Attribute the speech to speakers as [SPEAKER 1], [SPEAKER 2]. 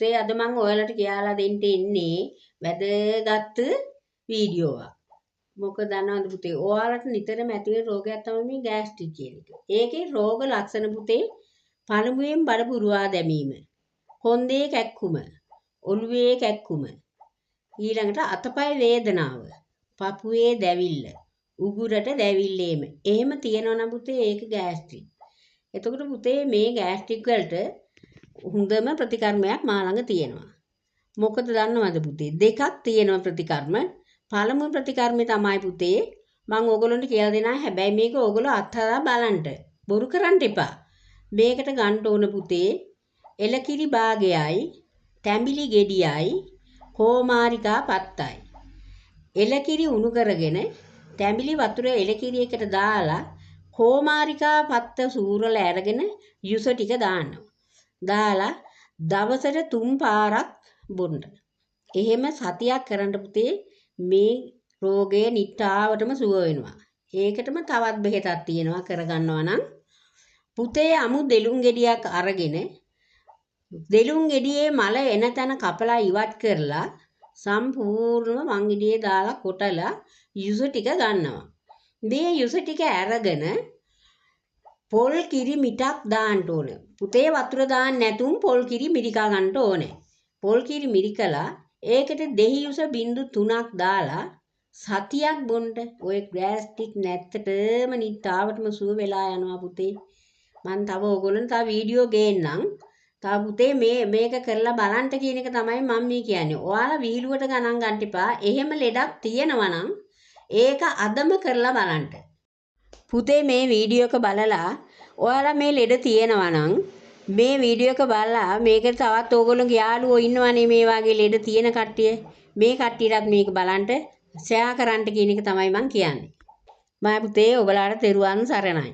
[SPEAKER 1] පුතේ අද මම ඔයාලට කියලා දෙන්න ඉන්නේ වැදගත් වීඩියෝවක්. මොකද දන්නවද පුතේ ඔයාලට නිතරම ඇති වෙන රෝගයක් තමයි මේ ગેස්ට්‍රික් කියන එක. ඒකේ රෝග ලක්ෂණ පුතේ පළමුවෙන් බඩ පුරවා දැමීම, කොන්දේ කැක්කුම, ඔළුවේ කැක්කුම, ඊළඟට අතපය වේදනාව, පපුවේ දැවිල්ල, උගුරට දැවිල්ලේම. එහෙම තියෙනවනම් පුතේ ඒක ગેස්ට්‍රික්. එතකොට පුතේ මේ ગેස්ට්‍රික් වලට හොඳම ප්‍රතිකර්මයක් මා ළඟ තියෙනවා. මොකද දන්නවද පුතේ? දෙකක් තියෙනවා ප්‍රතිකර්ම. පළමු ප්‍රතිකර්මය තමයි පුතේ මම ඕගොල්ලන්ට කියලා දෙනවා. හැබැයි මේක ඕගොල්ලෝ අත්හදා බලන්න. බොරු කරන්න එපා. මේකට ගන්න ඕන පුතේ එලකිරි භාගයයි, තැඹිලි ගෙඩියයි, කෝමාරිකා පත්තයි. එලකිරි උණු කරගෙන තැඹිලි වතුර එලකිරි එකට දාලා කෝමාරිකා පත්ත සූරලා අරගෙන යුස ටික දානවා. දාලා දවසට 3 පාරක් බොන්න. එහෙම සතියක් කරන්න පුතේ මේ රෝගය නිට්ටාවටම සුව වෙනවා. ඒකටම තවත් බෙහෙතක් තියෙනවා කරගන්නවා නම් පුතේ අමු දෙලුම් ගෙඩියක් අරගෙන දෙලුම් ගෙඩියේ මල එන තැන කපලා ඉවත් කරලා සම්පූර්ණව මං ගෙඩියේ දාලා කොටලා යුස ටික ගන්නවා. මේ යුස ටික අරගෙන පොල් කිරි මිටක් දාන්න ඕනේ. පුතේ වතුර දාන්න නැතුම් පොල් කිරි මිරිකා ගන්න ඕනේ. පොල් කිරි මිරිකලා ඒකට දෙහි යුස බින්දු 3ක් දාලා සතියක් බොන්න. ඔය ගෑස්ට්‍රික් නැත්තටම නිට්ටාවටම සුව වෙලා යනවා පුතේ. මම තව ඕගොල්ලන්ට තව වීඩියෝ ගේන්නම්. තව පුතේ මේක කරලා බලන්න කියන එක තමයි මම මේ කියන්නේ. ඔයාලා වීලුවට ගණන් ගන්න එපා. එහෙම ලෙඩක් තියෙනවා නම් ඒක අදම කරලා බලන්න. පුතේ මේ වීඩියෝ එක බලලා ඔයාලා මේ ලෙඩ තියෙනවා නම් මේ වීඩියෝ එක බලලා මේක තවත් ඕගොල්ලෝගේ යාළුවෝ ඉන්නවනේ මේ වගේ ලෙඩ තියෙන කට්ටිය. මේ කට්ටියටත් මේක බලන්න ෂෙයා කරන්න කියන එක තමයි මම කියන්නේ. මම පුතේ ඔයාලට තෙරුවන් සරණයි.